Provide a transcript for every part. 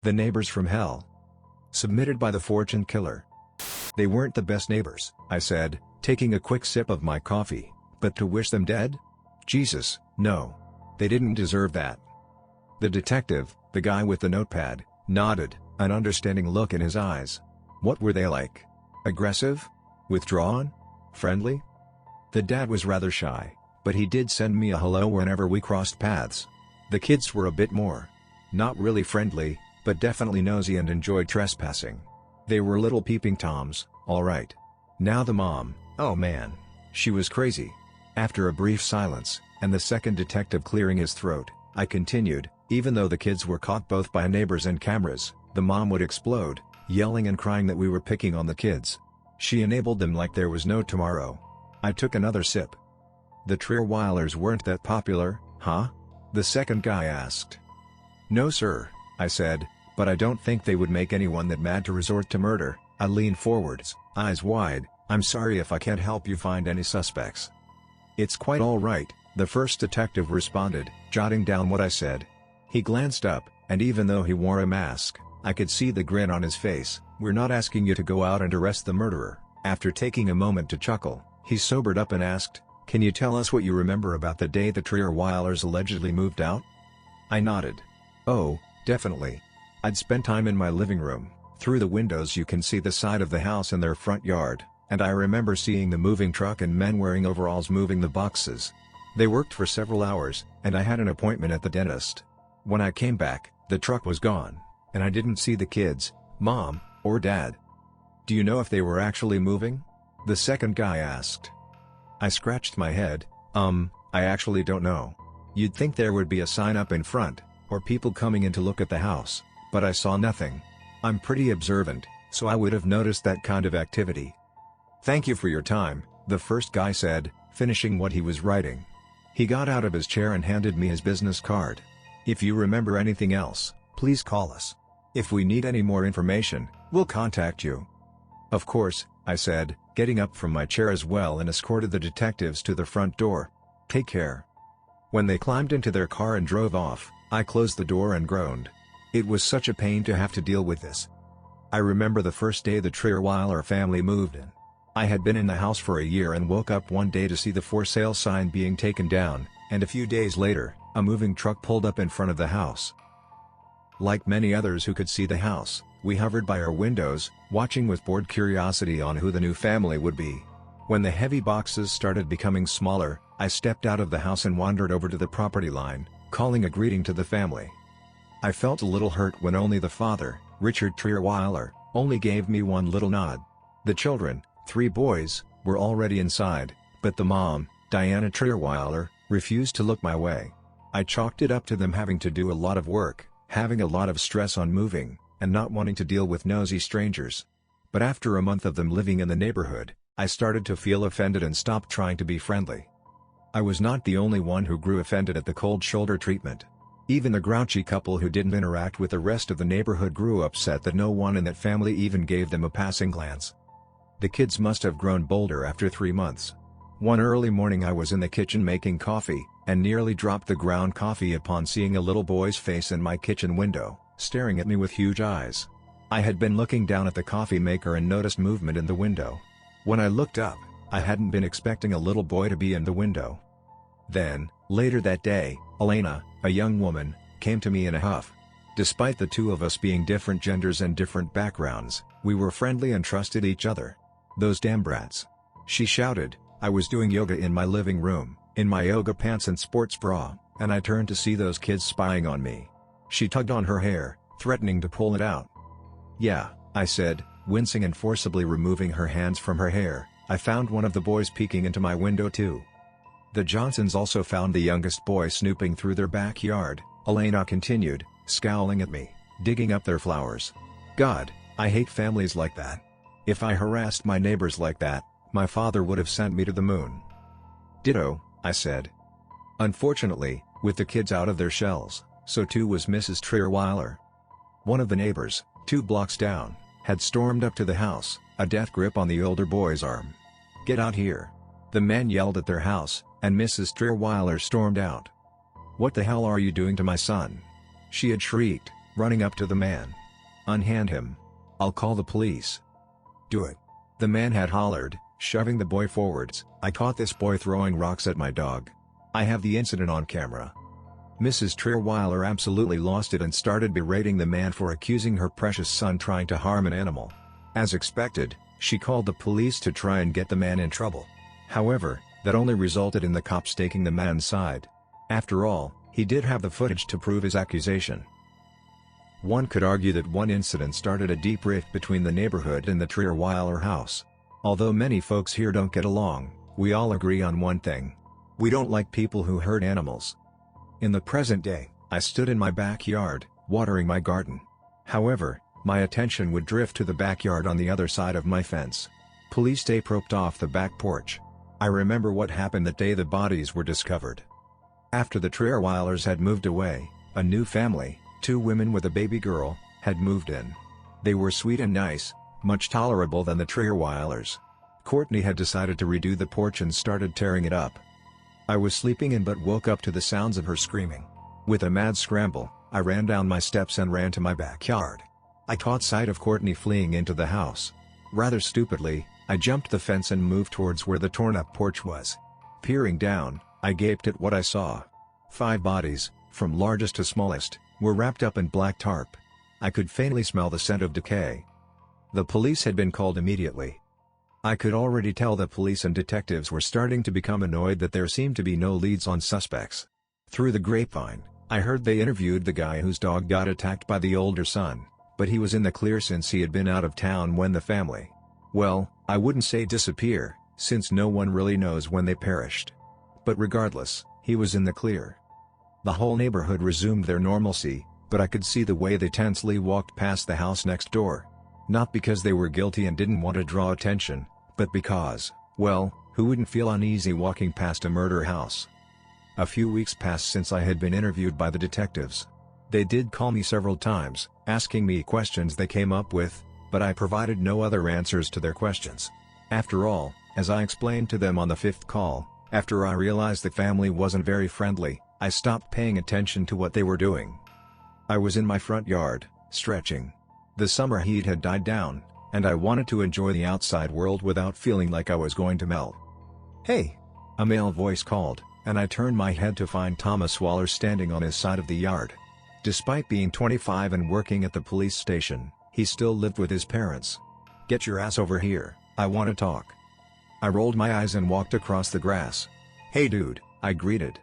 The Neighbors from Hell. Submitted by the Fortune Killer. They weren't the best neighbors, I said, taking a quick sip of my coffee, but to wish them dead? Jesus, no. They didn't deserve that. The detective, the guy with the notepad, nodded, an understanding look in his eyes. What were they like? Aggressive? Withdrawn? Friendly? The dad was rather shy, but he did send me a hello whenever we crossed paths. The kids were a bit more. Not really friendly, but definitely nosy and enjoyed trespassing. They were little peeping toms, alright. Now the mom, oh man. She was crazy. After a brief silence, and the second detective clearing his throat, I continued, even though the kids were caught both by neighbors and cameras, the mom would explode, yelling and crying that we were picking on the kids. She enabled them like there was no tomorrow. I took another sip. The Trierweilers weren't that popular, huh? The second guy asked. No sir, I said, but I don't think they would make anyone that mad to resort to murder. I leaned forwards, eyes wide. I'm sorry if I can't help you find any suspects. It's quite all right, the first detective responded, jotting down what I said. He glanced up, and even though he wore a mask, I could see the grin on his face. We're not asking you to go out and arrest the murderer. After taking a moment to chuckle, he sobered up and asked, can you tell us what you remember about the day the Trierweilers allegedly moved out? I nodded. Oh, definitely. I'd spent time in my living room. Through the windows you can see the side of the house and their front yard, and I remember seeing the moving truck and men wearing overalls moving the boxes. They worked for several hours, and I had an appointment at the dentist. When I came back, the truck was gone, and I didn't see the kids, mom, or dad. Do you know if they were actually moving? The second guy asked. I scratched my head, I actually don't know. You'd think there would be a sign up in front, or people coming in to look at the house, but I saw nothing. I'm pretty observant, so I would have noticed that kind of activity. Thank you for your time, the first guy said, finishing what he was writing. He got out of his chair and handed me his business card. If you remember anything else, please call us. If we need any more information, we'll contact you. Of course, I said, getting up from my chair as well and escorted the detectives to the front door. Take care. When they climbed into their car and drove off, I closed the door and groaned. It was such a pain to have to deal with this. I remember the first day the Trierweiler family moved in. I had been in the house for a year and woke up one day to see the for sale sign being taken down, and a few days later, a moving truck pulled up in front of the house. Like many others who could see the house, we hovered by our windows, watching with bored curiosity on who the new family would be. When the heavy boxes started becoming smaller, I stepped out of the house and wandered over to the property line, calling a greeting to the family. I felt a little hurt when only the father, Richard Trierweiler, only gave me one little nod. The children, 3 boys, were already inside, but the mom, Diana Trierweiler, refused to look my way. I chalked it up to them having to do a lot of work, having a lot of stress on moving, and not wanting to deal with nosy strangers. But after a month of them living in the neighborhood, I started to feel offended and stopped trying to be friendly. I was not the only one who grew offended at the cold shoulder treatment. Even the grouchy couple who didn't interact with the rest of the neighborhood grew upset that no one in that family even gave them a passing glance. The kids must have grown bolder after 3 months. One early morning I was in the kitchen making coffee, and nearly dropped the ground coffee upon seeing a little boy's face in my kitchen window, staring at me with huge eyes. I had been looking down at the coffee maker and noticed movement in the window. When I looked up, I hadn't been expecting a little boy to be in the window. Then, later that day, Elena, a young woman, came to me in a huff. Despite the two of us being different genders and different backgrounds, we were friendly and trusted each other. Those damn brats. She shouted. I was doing yoga in my living room, in my yoga pants and sports bra, and I turned to see those kids spying on me. She tugged on her hair, threatening to pull it out. Yeah, I said, wincing and forcibly removing her hands from her hair. I found one of the boys peeking into my window too. The Johnsons also found the youngest boy snooping through their backyard, Elena continued, scowling at me, digging up their flowers. God, I hate families like that. If I harassed my neighbors like that, my father would have sent me to the moon. Ditto, I said. Unfortunately, with the kids out of their shells, so too was Mrs. Trierweiler. One of the neighbors, 2 blocks down, had stormed up to the house, a death grip on the older boy's arm. Get out here. The men yelled at their house, and Mrs. Trierweiler stormed out. What the hell are you doing to my son? She had shrieked, running up to the man. "Unhand him. I'll call the police." "Do it." The man had hollered, shoving the boy forwards. I caught this boy throwing rocks at my dog. I have the incident on camera. Mrs. Trierweiler absolutely lost it and started berating the man for accusing her precious son trying to harm an animal. As expected, she called the police to try and get the man in trouble. However, that only resulted in the cops taking the man's side. After all, he did have the footage to prove his accusation. One could argue that one incident started a deep rift between the neighborhood and the Trierweiler house. Although many folks here don't get along, we all agree on one thing. We don't like people who hurt animals. In the present day, I stood in my backyard, watering my garden. However, my attention would drift to the backyard on the other side of my fence. Police tape roped off the back porch. I remember what happened the day the bodies were discovered. After the Trierweilers had moved away, a new family, 2 women with a baby girl, had moved in. They were sweet and nice, much tolerable than the Trierweilers. Courtney had decided to redo the porch and started tearing it up. I was sleeping in but woke up to the sounds of her screaming. With a mad scramble, I ran down my steps and ran to my backyard. I caught sight of Courtney fleeing into the house. Rather stupidly, I jumped the fence and moved towards where the torn-up porch was. Peering down, I gaped at what I saw. 5 bodies, from largest to smallest, were wrapped up in black tarp. I could faintly smell the scent of decay. The police had been called immediately. I could already tell the police and detectives were starting to become annoyed that there seemed to be no leads on suspects. Through the grapevine, I heard they interviewed the guy whose dog got attacked by the older son, but he was in the clear since he had been out of town when the family, well, I wouldn't say disappear, since no one really knows when they perished. But regardless, he was in the clear. The whole neighborhood resumed their normalcy, but I could see the way they tensely walked past the house next door. Not because they were guilty and didn't want to draw attention, but because, well, who wouldn't feel uneasy walking past a murder house? A few weeks passed since I had been interviewed by the detectives. They did call me several times, asking me questions they came up with, but I provided no other answers to their questions. After all, as I explained to them on the 5th call, after I realized the family wasn't very friendly, I stopped paying attention to what they were doing. I was in my front yard, stretching. The summer heat had died down, and I wanted to enjoy the outside world without feeling like I was going to melt. "Hey!" a male voice called, and I turned my head to find Thomas Waller standing on his side of the yard. Despite being 25 and working at the police station, he still lived with his parents. "Get your ass over here, I want to talk." I rolled my eyes and walked across the grass. "Hey dude," I greeted.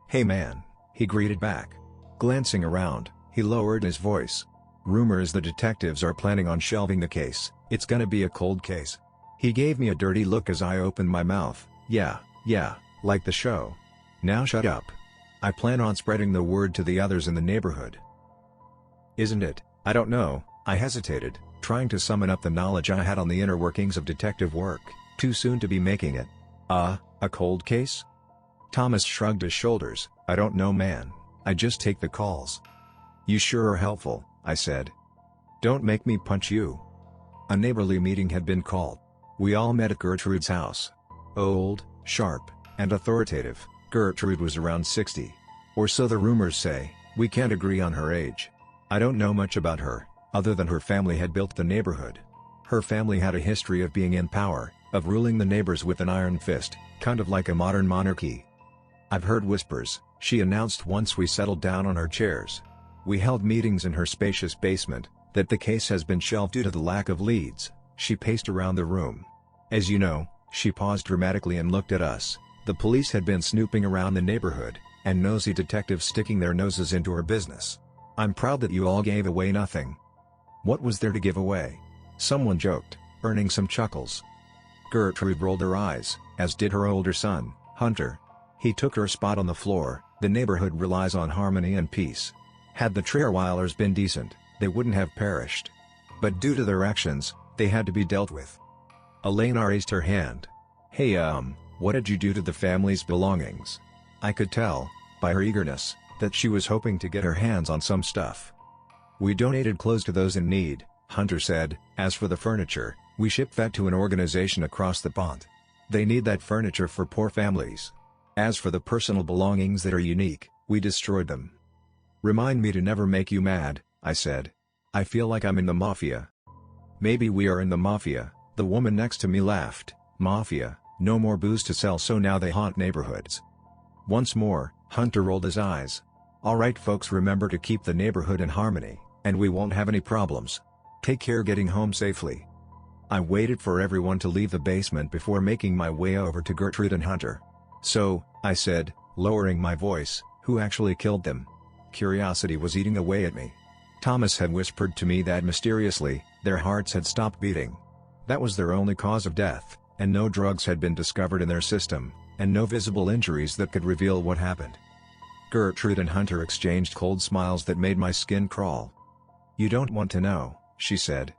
"Hey man," he greeted back. Glancing around, he lowered his voice. "Rumors the detectives are planning on shelving the case, it's gonna be a cold case." He gave me a dirty look as I opened my mouth. Yeah, like the show. "Now shut up. I plan on spreading the word to the others in the neighborhood." "Isn't it?" "I don't know," I hesitated, trying to summon up the knowledge I had on the inner workings of detective work. Too soon to be making it. A cold case?" Thomas shrugged his shoulders. "I don't know man, I just take the calls." "You sure are helpful," I said. "Don't make me punch you." A neighborly meeting had been called. We all met at Gertrude's house. Old, sharp, and authoritative, Gertrude was around 60. Or so the rumors say. We can't agree on her age. I don't know much about her, other than her family had built the neighborhood. Her family had a history of being in power, of ruling the neighbors with an iron fist, kind of like a modern monarchy. "I've heard whispers," she announced once we settled down on our chairs. We held meetings in her spacious basement, that the case has been shelved due to the lack of leads. She paced around the room. "As you know," she paused dramatically and looked at us, "the police had been snooping around the neighborhood, and nosy detectives sticking their noses into her business. I'm proud that you all gave away nothing." "What was there to give away?" someone joked, earning some chuckles. Gertrude rolled her eyes, as did her older son, Hunter. He took her spot on the floor. "The neighborhood relies on harmony and peace. Had the Trierweilers been decent, they wouldn't have perished. But due to their actions, they had to be dealt with." Elena raised her hand. "Hey what did you do to the family's belongings?" I could tell, by her eagerness, that she was hoping to get her hands on some stuff. "We donated clothes to those in need," Hunter said. "As for the furniture, we shipped that to an organization across the pond. They need that furniture for poor families. As for the personal belongings that are unique, we destroyed them." "Remind me to never make you mad," I said. I feel like I'm in the mafia. Maybe we are in the mafia, the woman next to me laughed. Mafia, no more booze to sell, so now they haunt neighborhoods. Once more, Hunter rolled his eyes. Alright folks, remember to keep the neighborhood in harmony, and we won't have any problems. Take care getting home safely. I waited for everyone to leave the basement before making my way over to Gertrude and Hunter. So, I said, lowering my voice, who actually killed them? Curiosity was eating away at me. Thomas had whispered to me that mysteriously, their hearts had stopped beating. That was their only cause of death, and no drugs had been discovered in their system, and no visible injuries that could reveal what happened. Gertrude and Hunter exchanged cold smiles that made my skin crawl. You don't want to know, she said.